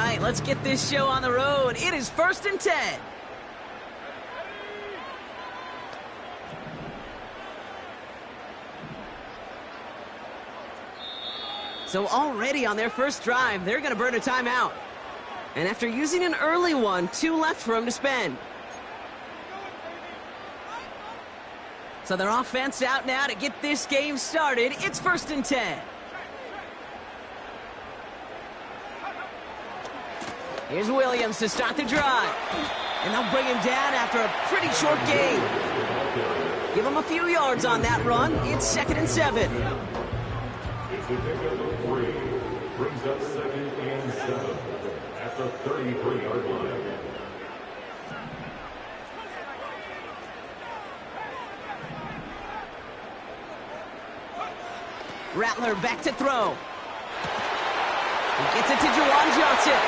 right, let's get this show on the road. It is 1st and 10. So already on their first drive, they're going to burn a timeout. And after using an early one, 2 left for them to spend. So their offense out now to get this game started. It's 1st and 10. Here's Williams to start the drive. And they'll bring him down after a pretty short gain. Give him a few yards on that run. It's 2nd and 7. It's the pickup 3. Brings up 2nd and 7 at the 33-yard line. Rattler back to throw. He gets it to Juwan Johnson.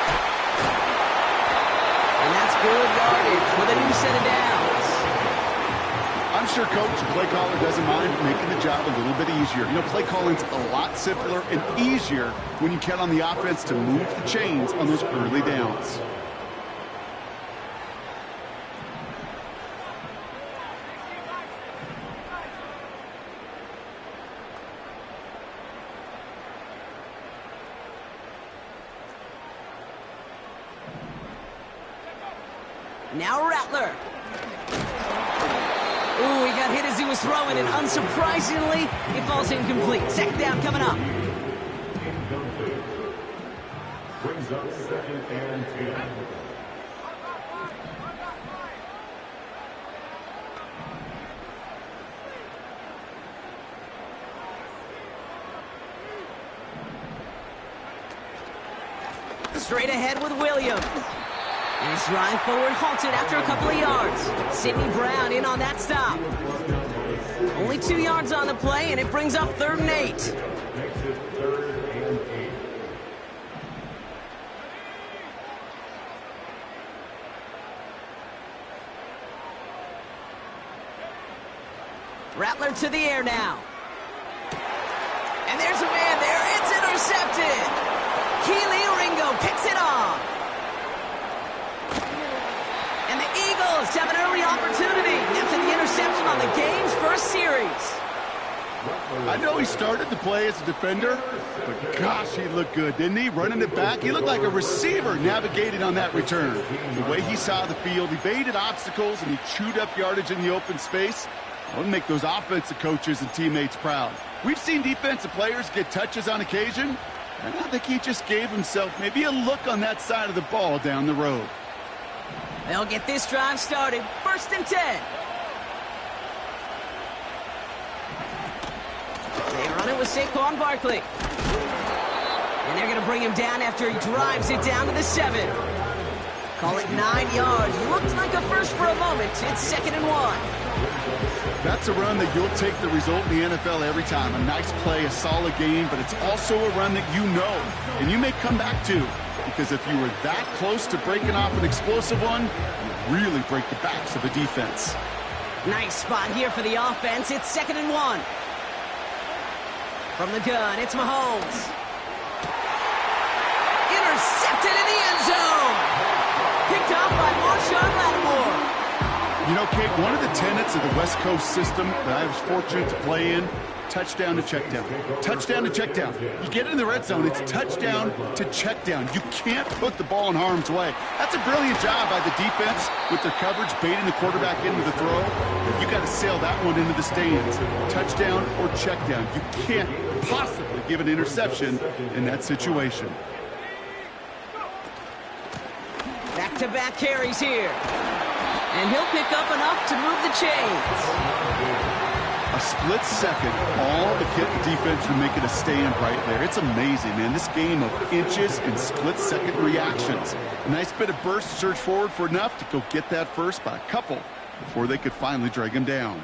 And that's good yardage with a new set of downs. I'm sure Coach, the play caller, doesn't mind making the job a little bit easier. You know, play calling's a lot simpler and easier when you count on the offense to move the chains on those early downs. Now Rattler. Ooh, he got hit as he was throwing, and unsurprisingly, it falls incomplete. 2nd down coming up. Incomplete. Brings up 2nd and 10. Straight ahead with Williams. And his drive forward halted after a couple of yards. Sidney Brown in on that stop. Only 2 yards on the play, and it brings up 3rd and 8. Makes it 3rd and 8. Rattler to the air now. And there's a man there. It's intercepted. Kelee Ringo picks it off. And the Eagles have an early opportunity after the interception on the game's first series. I know he started the play as a defender, but gosh, he looked good, didn't he? Running it back, he looked like a receiver navigating on that return. The way he saw the field, he baited obstacles, and he chewed up yardage in the open space. That would make those offensive coaches and teammates proud. We've seen defensive players get touches on occasion, and I think he just gave himself maybe a look on that side of the ball down the road. They'll get this drive started. 1st and 10. They run it with Saquon Barkley. And they're going to bring him down after he drives it down to the 7. Call it 9 yards. Looked like a first for a moment. It's 2nd and 1. That's a run that you'll take the result in the NFL every time. A nice play, a solid game, but it's also a run that you know, and you may come back to. Because if you were that close to breaking off an explosive one, you really break the backs of a defense. Nice spot here for the offense. It's 2nd and 1. From the gun, it's Mahomes. Intercepted in the end zone. Picked up by Marshawn Lattimore. You know, Kate, one of the tenets of the West Coast system that I was fortunate to play in, touchdown to check down. Touchdown to check down. You get in the red zone, it's touchdown to check down. You can't put the ball in harm's way. That's a brilliant job by the defense with their coverage, baiting the quarterback into the throw. You got to sail that one into the stands. Touchdown or check down. You can't possibly give an interception in that situation. Back-to-back carries here. And he'll pick up enough to move the chains. A split second, all to get the defense from making a stand right there. It's amazing, man. This game of inches and split-second reactions. A nice bit of burst, search forward for enough to go get that first by a couple before they could finally drag him down.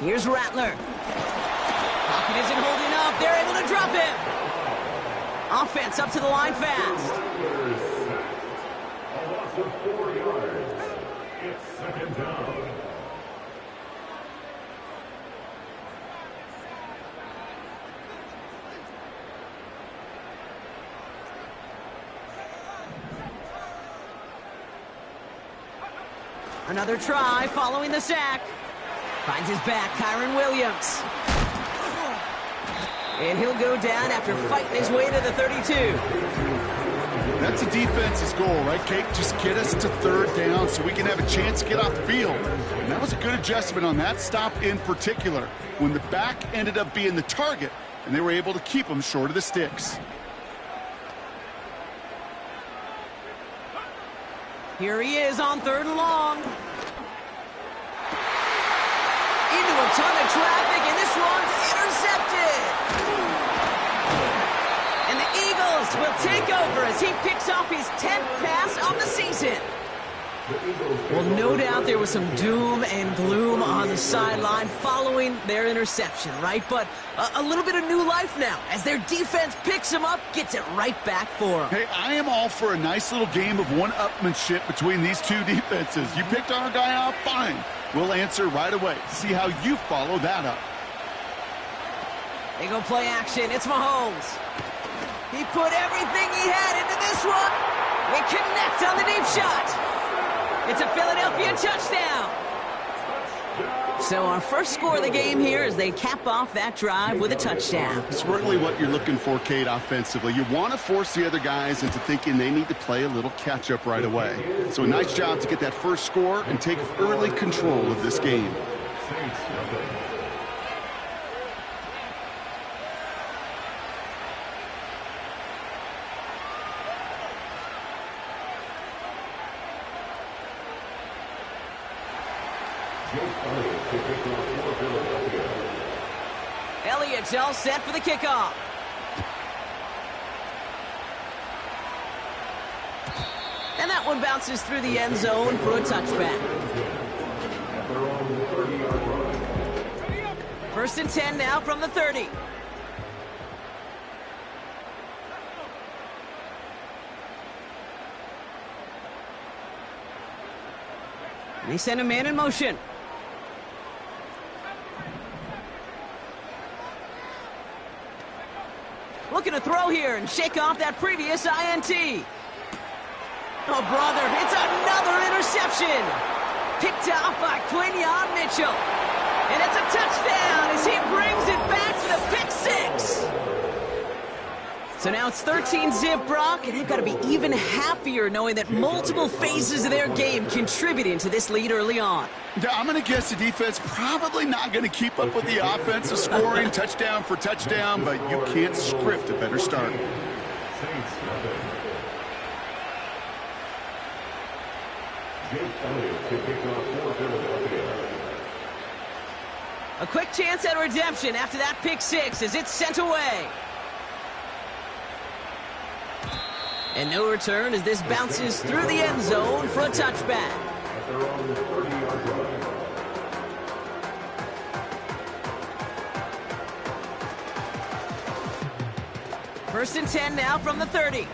Here's Rattler. Pocket isn't holding up. They're able to drop him. Offense up to the line fast. A loss of 4 yards. It's second down. Another try following the sack. Finds his back, Kyren Williams. And he'll go down after fighting his way to the 32. That's a defense's goal, right, Kate? Just get us to third down so we can have a chance to get off the field. And that was a good adjustment on that stop in particular, when the back ended up being the target, and they were able to keep him short of the sticks. Here he is on 3rd and long. Into a ton of traffic, and this one's intercepted. And the Eagles will take over as he picks off his 10th pass of the season. Well, no doubt there was some doom and gloom on the sideline following their interception, right? But a little bit of new life now as their defense picks him up, gets it right back for him. Hey, I am all for a nice little game of one-upmanship between these two defenses. You picked our guy off, fine. We'll answer right away. See how you follow that up. They go play action. It's Mahomes. He put everything he had into this one. We connect on the deep shot. It's a Philadelphia touchdown. So our first score of the game here as they cap off that drive with a touchdown. It's really what you're looking for, Kate, offensively. You want to force the other guys into thinking they need to play a little catch-up right away. So a nice job to get that first score and take early control of this game. Elliott's all set for the kickoff. And that one bounces through the end zone for a touchback. 1st and 10 now from the 30. And they send a man in motion. Looking to throw here and shake off that previous INT. Oh, brother, it's another interception. Picked off by Quinyon Mitchell. And it's a touchdown as he brings it back to the pick 6. So now it's 13-zip, Brock, and they've got to be even happier knowing that multiple phases of their game contributing to this lead early on. I'm going to guess the defense probably not going to keep up with the offensive scoring touchdown for touchdown, but you can't script a better start. A quick chance at redemption after that pick 6 as it's sent away. And no return as this bounces through the end zone for a touchback. First and 10 now from the 30.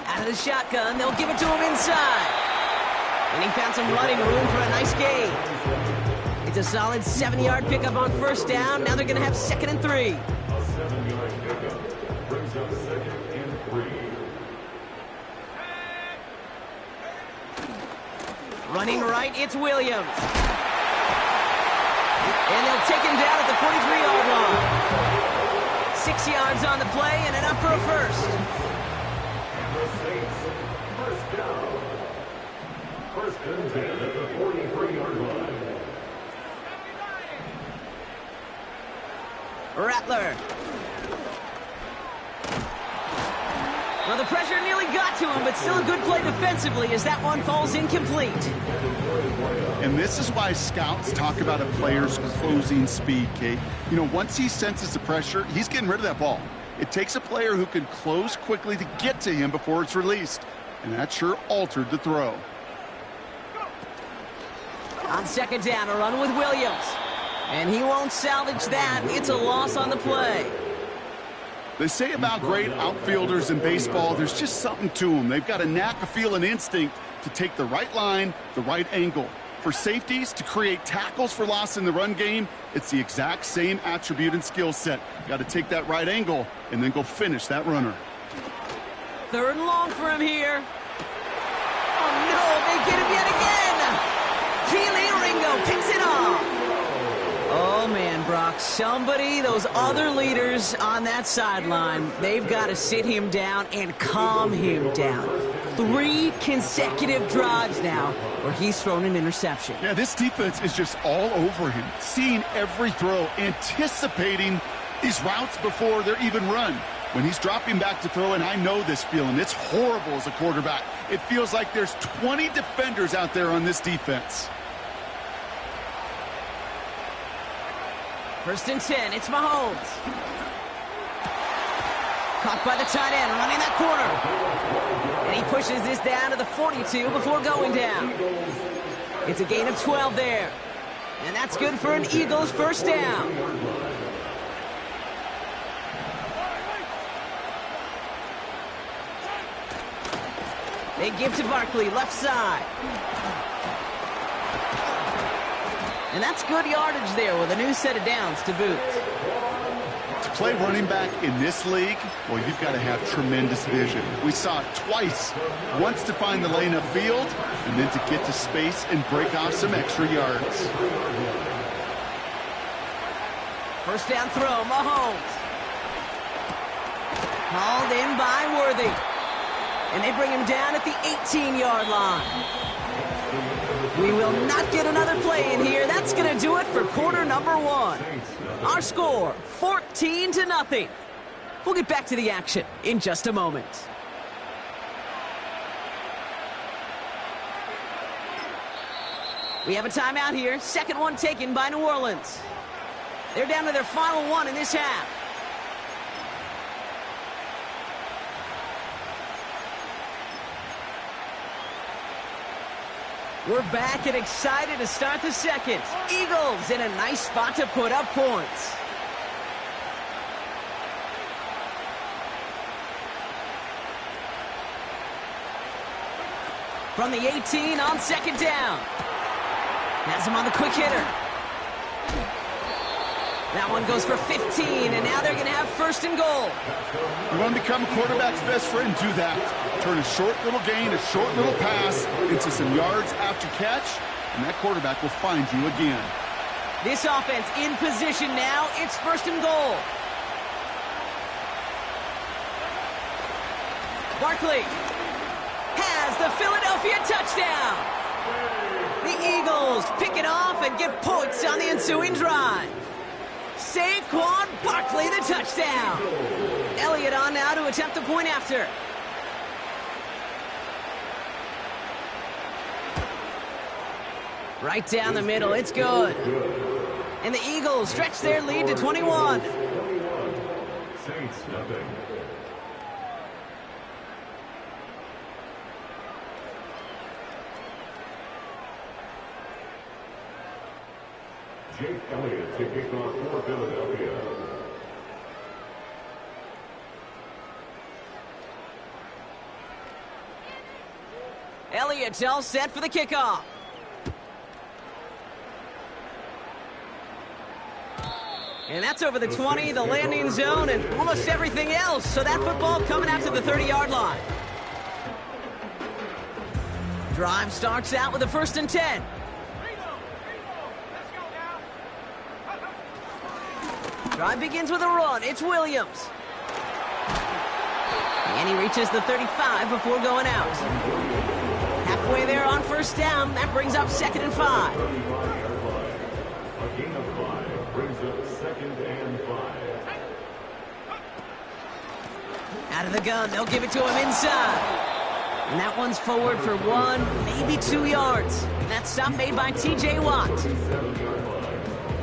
Out of the shotgun, they'll give it to him inside. And he found some running room for a nice gain. It's a solid 7-yard pickup on 1st down. Now they're going to have 2nd and 3. A 7-yard pickup brings up 2nd and 3. Running right, it's Williams. And they'll take him down at the 43-yard line. 6 yards on the play and enough for a first. And the Saints, 1st down. 1st and 10 at the 43-yard line. Rattler. Well, the pressure nearly got to him, but still a good play defensively as that one falls incomplete. And this is why scouts talk about a player's closing speed, Kate. You know, once he senses the pressure, he's getting rid of that ball. It takes a player who can close quickly to get to him before it's released. And that sure altered the throw. On second down, a run with Williams. And he won't salvage that. It's a loss on the play. They say about great outfielders in baseball, there's just something to them. They've got a knack, a feel, an instinct to take the right line, the right angle. For safeties, to create tackles for loss in the run game, it's the exact same attribute and skill set. Got to take that right angle and then go finish that runner. Third and long for him here. Oh, no, they get him yet again. Kelee Ringo picks it off. Oh, man, Brock, those other leaders on that sideline, they've got to sit him down and calm him down. 3 consecutive drives now where he's thrown an interception. Yeah, this defense is just all over him, seeing every throw, anticipating these routes before they're even run. When he's dropping back to throw, and I know this feeling, it's horrible as a quarterback. It feels like there's 20 defenders out there on this defense. First and 10, it's Mahomes. Caught by the tight end, running that corner. And he pushes this down to the 42 before going down. It's a gain of 12 there. And that's good for an Eagles first down. They give to Barkley, left side. And that's good yardage there with a new set of downs to boot. To play running back in this league, well, you've got to have tremendous vision. We saw it twice. Once to find the lane upfield, and then to get to space and break off some extra yards. First down throw, Mahomes. Hauled in by Worthy. And they bring him down at the 18-yard line. We will not get another play in here. That's going to do it for quarter number 1. Our score, 14-0. We'll get back to the action in just a moment. We have a timeout here. Second one taken by New Orleans. They're down to their final one in this half. We're back and excited to start the second. Eagles in a nice spot to put up points. From the 18 on second down. Has him on the quick hitter. That one goes for 15, and now they're going to have first and goal. You want to become a quarterback's best friend? Do that. Turn a short little gain, a short little pass into some yards after catch, and that quarterback will find you again. This offense in position now. It's first and goal. Barkley has the Philadelphia touchdown. The Eagles pick it off and get points on the ensuing drive. Saquon Barkley, the touchdown. Elliott on now to attempt the point after. Right down the middle, it's good. And the Eagles stretch their lead to 21. Saints nothing. Jake Elliott to kick off for Philadelphia. Elliott all set for the kickoff. And that's over the 20, the landing zone, and almost everything else. So that football coming out to the 30-yard line. Drive starts out with a first and 10. Drive begins with a run. It's Williams. And he reaches the 35 before going out. Halfway there on first down. That brings up second and 5. A gain of 5 brings up second and 5. Out of the gun. They'll give it to him inside. And that one's forward for 1, maybe 2 yards. That stop made by T.J. Watt.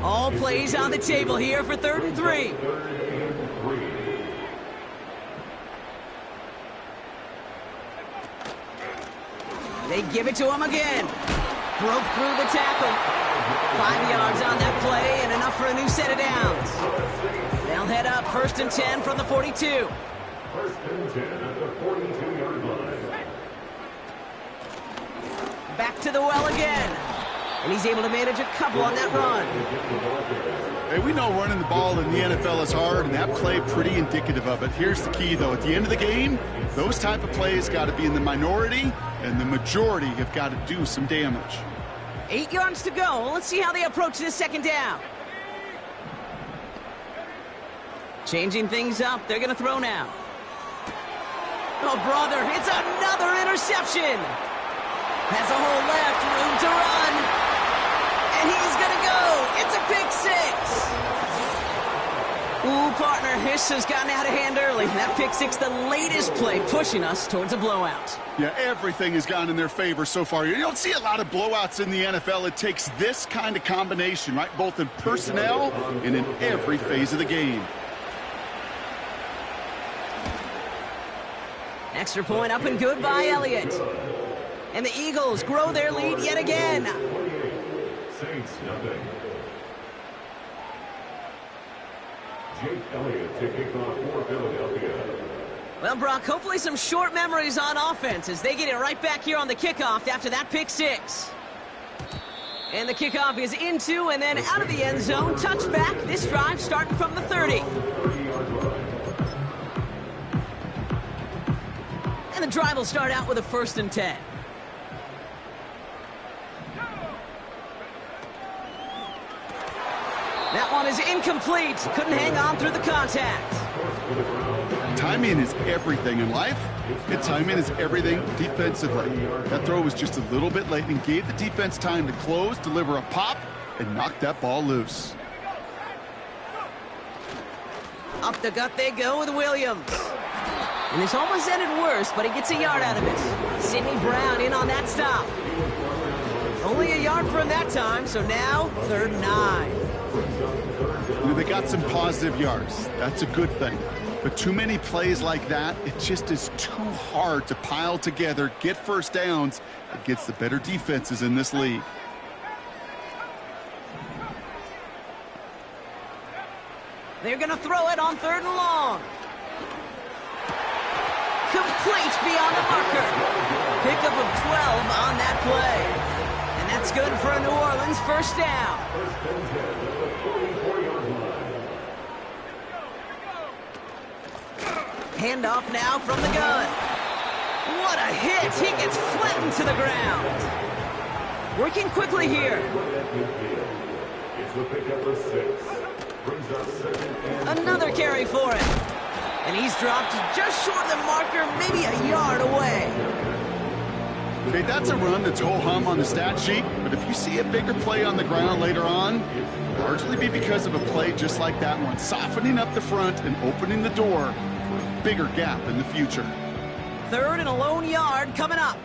All plays on the table here for 3rd and 3. They give it to him again. Broke through the tackle. 5 yards on that play and enough for a new set of downs. They'll head up 1st and 10 from the 42. 1st and 10 at the 42-yard line. Back to the well again. And he's able to manage a couple on that run. Hey, we know running the ball in the NFL is hard, and that play pretty indicative of it. Here's the key, though. At the end of the game, those type of plays got to be in the minority, and the majority have got to do some damage. 8 yards to go. Let's see how they approach this 2nd down. Changing things up. They're going to throw now. Oh, brother, it's another interception. Has a hole left, room to run. And he's going to go. It's a pick 6. Ooh, partner, this has gotten out of hand early. That pick 6, the latest play, pushing us towards a blowout. Yeah, everything has gone in their favor so far. You don't see a lot of blowouts in the NFL. It takes this kind of combination, right? Both in personnel and in every phase of the game. Extra point up and good by Elliott. And the Eagles grow their lead yet again. Saints nothing. Jake Elliott to kick off for Philadelphia. Well, Brock, hopefully some short memories on offense as they get it right back here on the kickoff after that pick 6. And the kickoff is into and then out of the end zone. Touchback. This drive starting from the 30. And the drive will start out with a 1st and 10. That one is incomplete. Couldn't hang on through the contact. Timing is everything in life, and timing is everything defensively. That throw was just a little bit late and gave the defense time to close, deliver a pop, and knock that ball loose. Up the gut they go with Williams. And this almost ended worse, but he gets a yard out of it. Sidney Brown in on that stop. Only a yard for him that time, so now 3rd and 9. You know, they got some positive yards. That's a good thing. But too many plays like that, it just is too hard to pile together, get 1st downs against the better defenses in this league. They're going to throw it on 3rd and long. Complete beyond the marker. Pickup of 12 on that play. And that's good for a New Orleans 1st down. Handoff now from the gun. What a hit. He gets flattened to the ground. Working quickly here. It's the pickup of 6. Brings up 2nd and Another carry for him. And he's dropped just short of the marker, maybe a yard away. Okay, that's a run that's ho-hum on the stat sheet, but if you see a bigger play on the ground later on, it'll largely be because of a play just like that one, softening up the front and opening the door for a bigger gap in the future. 3rd and a lone yard coming up.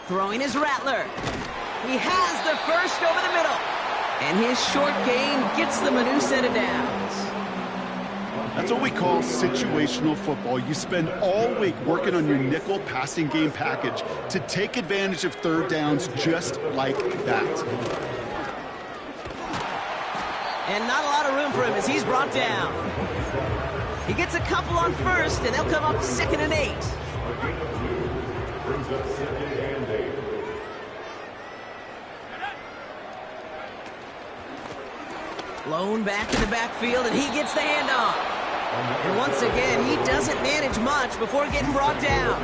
Throwing is Rattler. He has the 1st over the middle. And his short gain gets them a new set of downs. That's what we call situational football. You spend all week working on your nickel passing game package to take advantage of 3rd downs just like that. And not a lot of room for him as he's brought down. He gets a couple on 1st, and they'll come up 2nd and 8. brings up 2nd and 8. Lone back in the backfield, and he gets the handoff. And once again, he doesn't manage much before getting brought down.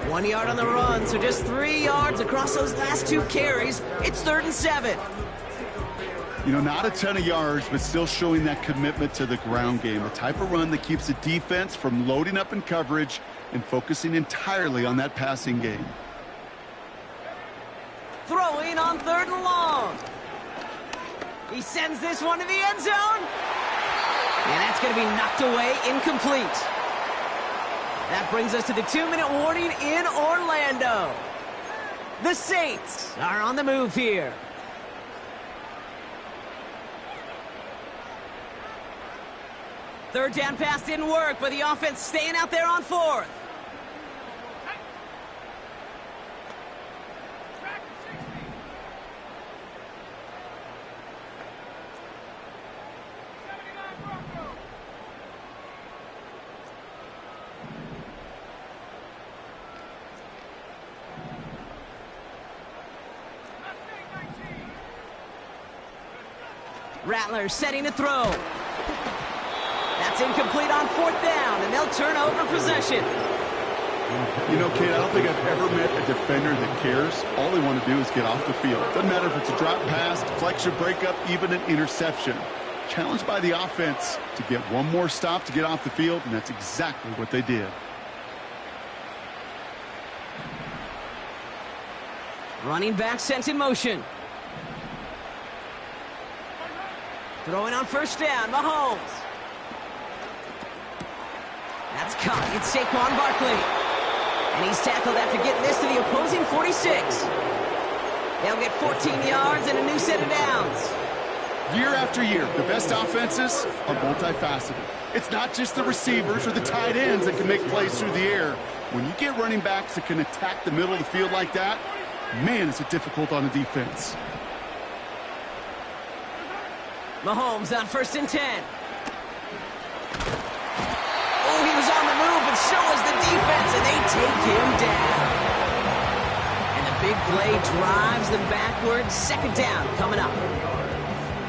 1 yard on the run, so just 3 yards across those last 2 carries. It's 3rd and 7. You know, not a ton of yards, but still showing that commitment to the ground game. A type of run that keeps the defense from loading up in coverage and focusing entirely on that passing game. Throwing on 3rd and long. He sends this one to the end zone. And that's going to be knocked away, incomplete. That brings us to the 2-minute warning in Orlando. The Saints are on the move here. Third down pass didn't work, but the offense staying out there on fourth. Rattler setting to throw. That's incomplete on fourth down, and they'll turn over possession. You know, Kate, I don't think I've ever met a defender that cares. All they want to do is get off the field. Doesn't matter if it's a drop pass, deflection, breakup, even an interception. Challenged by the offense to get one more stop to get off the field, and that's exactly what they did. Running back sent in motion. Throwing on first down, Mahomes. That's caught. It's Saquon Barkley. And he's tackled after getting this to the opposing 46. They'll get 14 yards and a new set of downs. Year after year, the best offenses are multifaceted. It's not just the receivers or the tight ends that can make plays through the air. When you get running backs that can attack the middle of the field like that, man, is it difficult on the defense. Mahomes on first and 10. Oh, he was on the move, but so was the defense, and they take him down. And the big play drives them backwards. Second down coming up.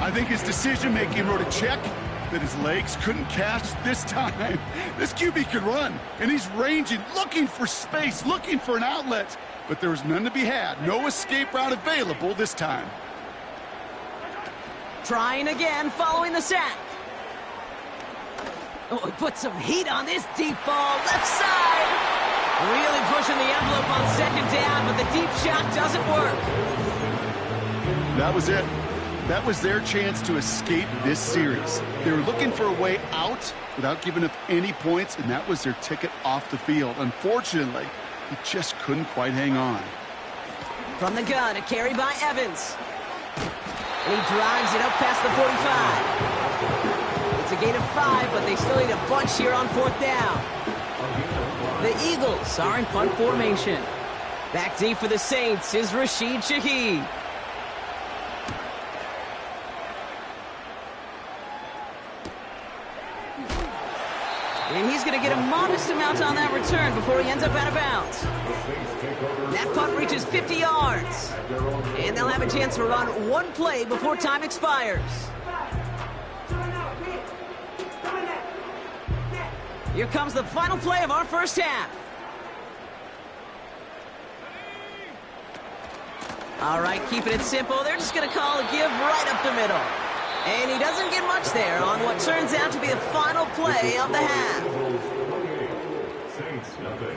I think his decision-making wrote a check that his legs couldn't catch this time. This QB could run, and he's ranging, looking for space, looking for an outlet. But there was none to be had. No escape route available this time. Trying again following the sack. Oh, he put some heat on this deep ball. Left side. Really pushing the envelope on second down, but the deep shot doesn't work. That was it. That was their chance to escape this series. They were looking for a way out without giving up any points, and that was their ticket off the field. Unfortunately, he just couldn't quite hang on. From the gun, a carry by Evans. And he drives it up past the 45. It's a gain of 5, but they still need a bunch here on fourth down. The Eagles are in punt formation. Back deep for the Saints is Rashid Shaheed. And he's going to get a modest amount on that return before he ends up out of bounds. That punt reaches 50 yards. And they'll have a chance to run one play before time expires. Here comes the final play of our first half. All right, keeping it simple. They're just going to call a give right up the middle. And he doesn't get much there on what turns out to be the final play of the half. Saints nothing.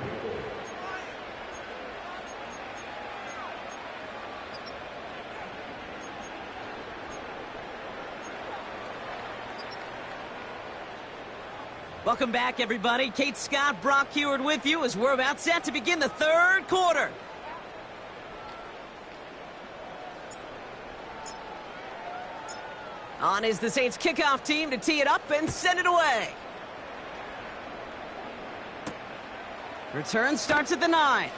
Welcome back, everybody. Kate Scott, Brock Heward with you as we're about set to begin the third quarter. On is the Saints kickoff team to tee it up and send it away. Return starts at the 9.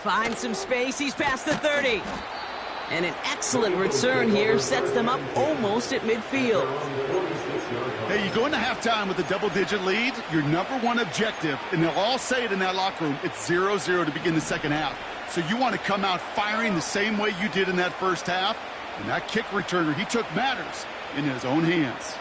Finds some space. He's past the 30. And an excellent return here sets them up almost at midfield. Hey, you go into halftime with a double-digit lead, your number one objective, and they'll all say it in that locker room, it's 0-0 to begin the second half. So you want to come out firing the same way you did in that first half. And that kick returner, he took matters in his own hands.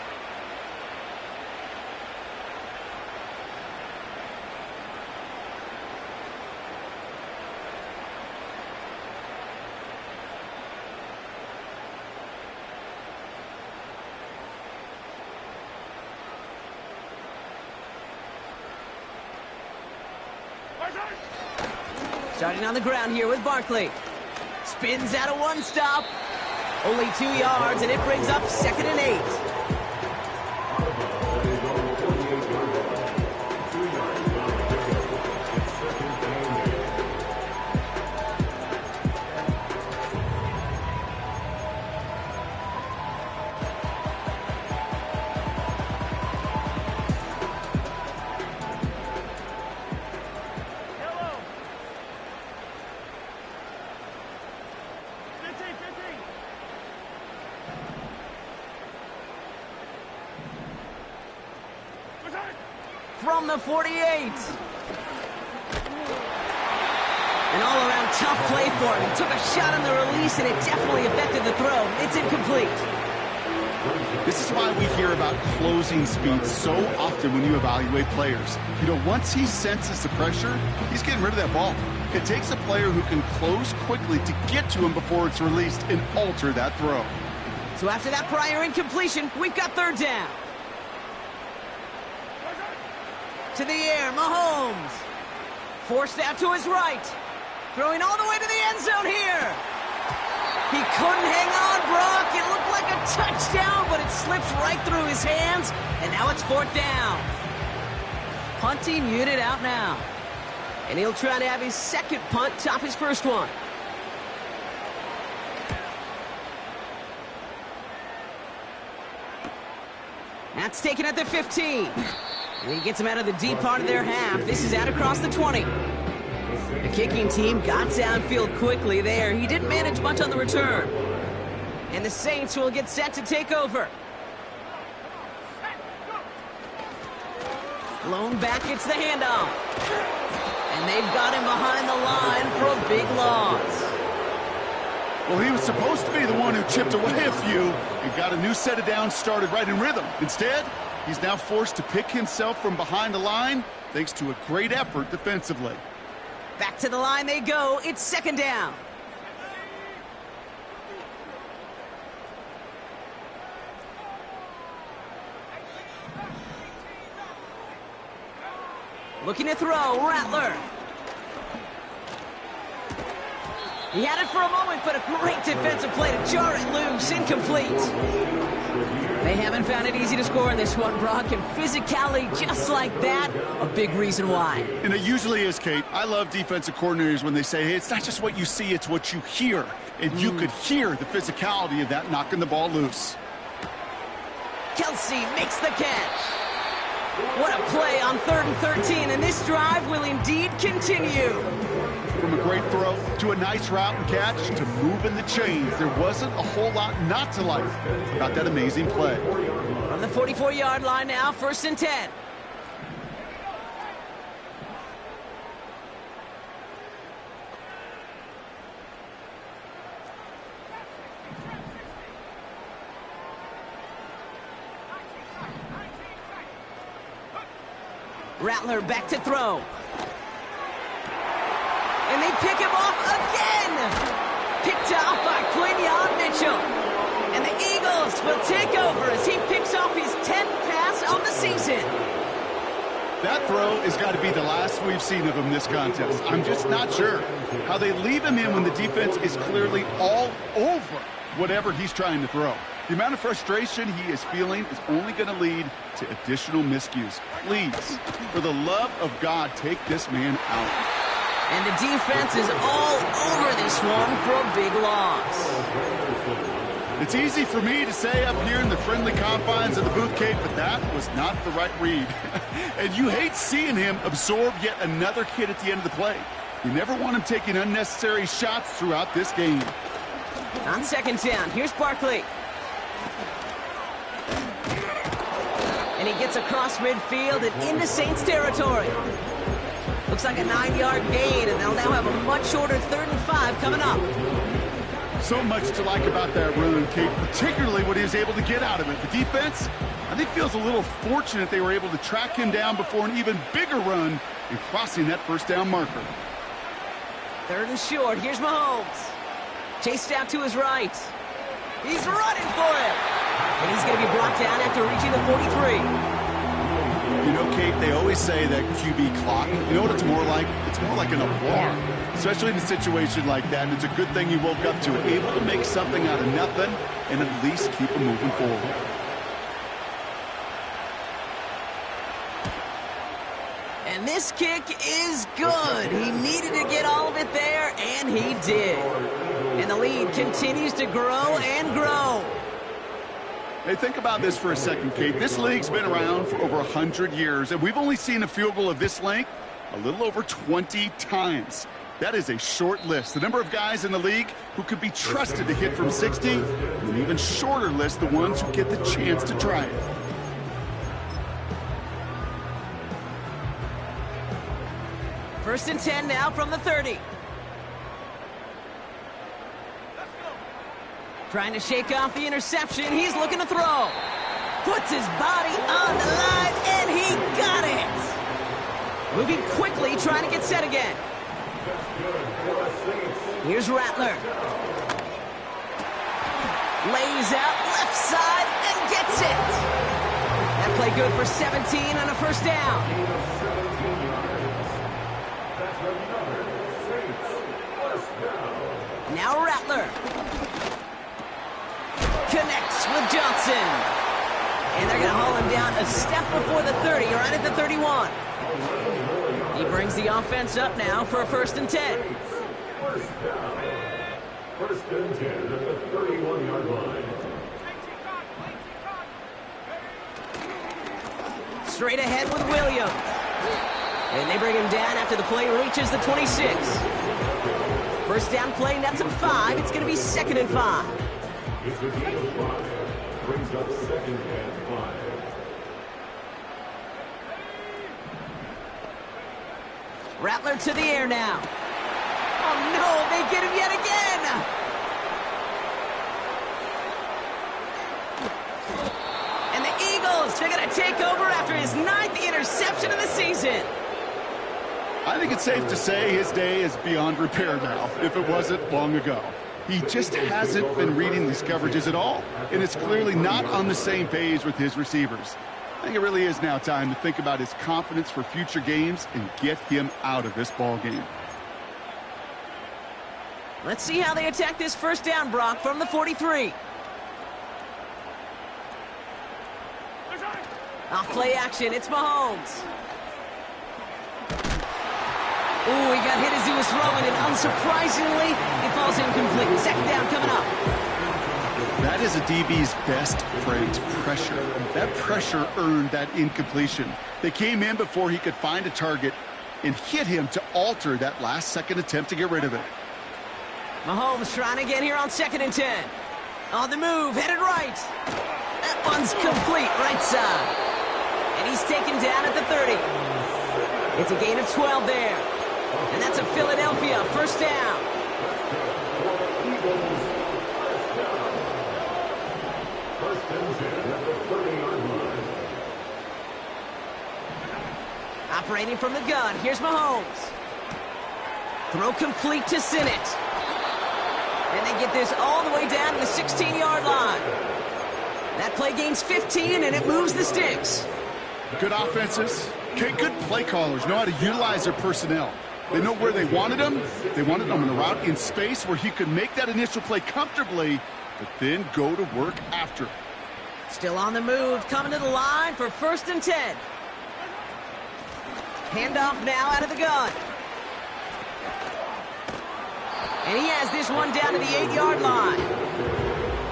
Starting on the ground here with Barkley. Spins out of one stop. Only 2 yards, and it brings up 2nd and 8. From the 48. An all-around tough play for him. He took a shot on the release, and it definitely affected the throw. It's incomplete. This is why we hear about closing speed so often when you evaluate players. You know, once he senses the pressure, he's getting rid of that ball. It takes a player who can close quickly to get to him before it's released and alter that throw. So after that prior incompletion, we've got third down. To the air, Mahomes. Forced out to his right. Throwing all the way to the end zone here. He couldn't hang on, Brock. It looked like a touchdown, but it slips right through his hands, and now it's fourth down. Punting unit out now. And he'll try to have his second punt top his first one. That's taken at the 15. And he gets him out of the deep part of their half. This is out across the 20. The kicking team got downfield quickly there. He didn't manage much on the return. And the Saints will get set to take over. Blown back gets the handoff. And they've got him behind the line for a big loss. Well, he was supposed to be the one who chipped away a few and got a new set of downs started right in rhythm. Instead, he's now forced to pick himself from behind the line thanks to a great effort defensively. Back to the line they go. It's second down. Looking to throw, Rattler. He had it for a moment, but a great defensive play to jar it loose. Incomplete. They haven't found it easy to score in this one, Brock, and physicality just like that, a big reason why. And it usually is, Kate. I love defensive coordinators when they say, hey, it's not just what you see, it's what you hear. And you could hear the physicality of that knocking the ball loose. Kelsey makes the catch. What a play on 3rd and 13, and this drive will indeed continue. From a great throw to a nice route and catch to moving the chains, there wasn't a whole lot not to like about that amazing play. From the 44-yard line now, 1st and 10. Rattler back to throw. And they pick him off again. Picked off by Quinyon Mitchell. And the Eagles will take over as he picks off his 10th pass of the season. That throw has got to be the last we've seen of him this contest. I'm just not sure how they leave him in when the defense is clearly all over whatever he's trying to throw. The amount of frustration he is feeling is only going to lead to additional miscues. Please, for the love of God, take this man out. And the defense is all over this one for a big loss. It's easy for me to say up here in the friendly confines of the booth, Kate, but that was not the right read. And you hate seeing him absorb yet another hit at the end of the play. You never want him taking unnecessary shots throughout this game. On 2nd down, here's Barkley. And he gets across midfield and into Saints territory. Looks like a 9-yard gain, and they'll now have a much shorter 3rd and 5 coming up. So much to like about that run, Kate, particularly what he was able to get out of it. The defense, I think, feels a little fortunate they were able to track him down before an even bigger run and crossing that 1st down marker. 3rd and short, here's Mahomes. Chased out to his right. He's running for it. And he's going to be brought down after reaching the 43. You know, Kate, they always say that QB clock, you know what it's more like? It's more like an alarm, especially in a situation like that. And it's a good thing you woke up to it, able to make something out of nothing and at least keep them moving forward. And this kick is good. He needed to get all of it there, and he did. And the lead continues to grow and grow. Hey, think about this for a second, Kate. This league's been around for over 100 years, and we've only seen a field goal of this length a little over 20 times. That is a short list. The number of guys in the league who could be trusted to hit from 60, and an even shorter list the ones who get the chance to try it. First and 10 now from the 30. Trying to shake off the interception. He's looking to throw. Puts his body on the line, and he got it. Moving quickly, trying to get set again. Here's Rattler. Lays out left side and gets it. That play good for 17 on a first down. Now Rattler. Connects with Johnson. And they're going to haul him down a step before the 30, right at the 31. He brings the offense up now for a first and 10. First and 10 at the 31-yard line. Straight ahead with Williams. And they bring him down after the play reaches the 26. First down play, nets him 5. It's going to be 2nd and 5. It's a gain of 5. Brings up 2nd and 5. Rattler to the air now. Oh no, they get him yet again! And the Eagles are going to take over after his 9th interception of the season. I think it's safe to say his day is beyond repair now, if it wasn't long ago. He just hasn't been reading these coverages at all, and it's clearly not on the same page with his receivers. I think it really is now time to think about his confidence for future games and get him out of this ball game. Let's see how they attack this first down, Brock, from the 43. Off play action, it's Mahomes. Ooh, he got hit as he was throwing, and unsurprisingly, it falls incomplete. 2nd down coming up. That is a DB's best friend, pressure. That pressure earned that incompletion. They came in before he could find a target and hit him to alter that last-second attempt to get rid of it. Mahomes trying to get here on 2nd and 10. On the move, headed right. That one's complete, right side. And he's taken down at the 30. It's a gain of 12 there. And that's a Philadelphia first down. First and 10 at the 30-yard line. Operating from the gun, here's Mahomes. Throw complete to Sinnott. And they get this all the way down to the 16-yard line. That play gains 15, and it moves the sticks. Good offenses. Okay, good play callers know how to utilize their personnel. They know where they wanted him. They wanted him on a route in space where he could make that initial play comfortably, but then go to work after. Still on the move, coming to the line for 1st and 10. Handoff now out of the gun. And he has this one down to the 8-yard line.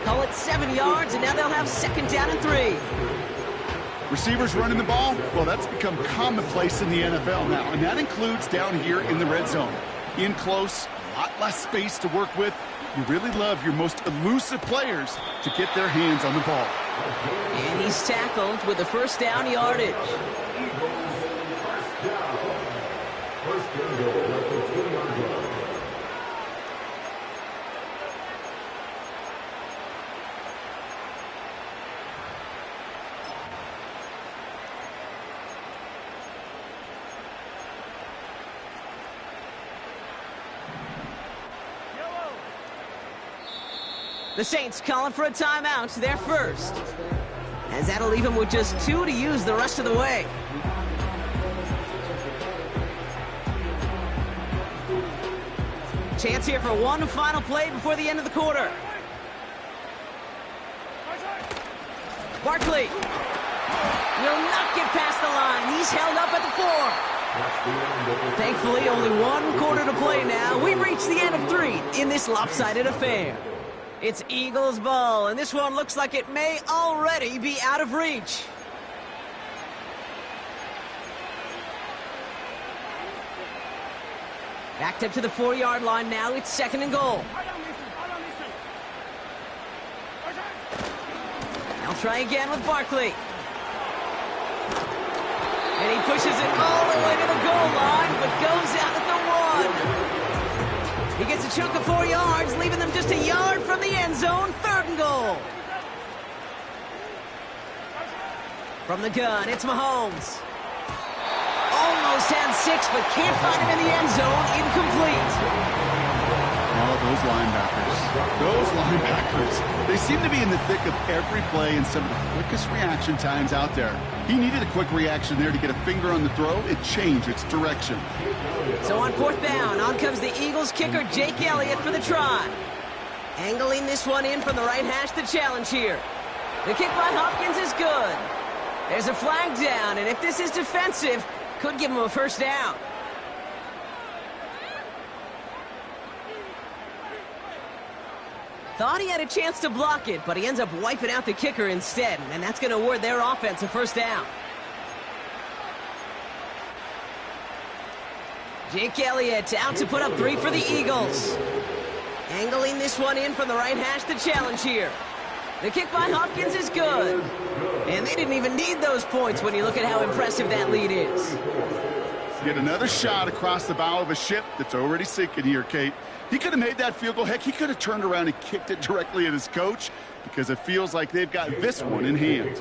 Call it 7 yards, and now they'll have 2nd down and 3. Receivers running the ball, well, that's become commonplace in the NFL now, and that includes down here in the red zone. In close, a lot less space to work with. You really love your most elusive players to get their hands on the ball. And he's tackled with the first down yardage. First and goal at the 2-yard line. The Saints calling for a timeout, their first. As that'll leave him with just 2 to use the rest of the way. Chance here for one final play before the end of the quarter. Barkley will not get past the line. He's held up at the 4. Thankfully, only 1 quarter to play now. We reach the end of 3 in this lopsided affair. It's Eagles ball, and this one looks like it may already be out of reach. Backed up to the 4-yard line now. It's 2nd and goal. They'll try again with Barkley. And he pushes it all the way to the goal line, but goes out at the 1. He gets a chunk of 4 yards, leaving them just a yard from the end zone. 3rd and goal. From the gun, it's Mahomes. Almost had 6, but can't find him in the end zone. Incomplete. Oh, those linebackers, they seem to be in the thick of every play and some of the quickest reaction times out there. He needed a quick reaction there to get a finger on the throw and change its direction. So on 4th down, on comes the Eagles kicker, Jake Elliott, for the try. Angling this one in from the right hash, the challenge here. The kick by Hopkins is good. There's a flag down, and if this is defensive, could give him a 1st down. Thought he had a chance to block it, but he ends up wiping out the kicker instead, and that's going to award their offense a 1st down. Jake Elliott out to put up 3 for the Eagles. Angling this one in from the right hash, the challenge here. The kick by Hopkins is good. And they didn't even need those points when you look at how impressive that lead is. Get another shot across the bow of a ship that's already sinking here, Kate. He could have made that field goal. Heck, he could have turned around and kicked it directly at his coach because it feels like they've got this one in hand.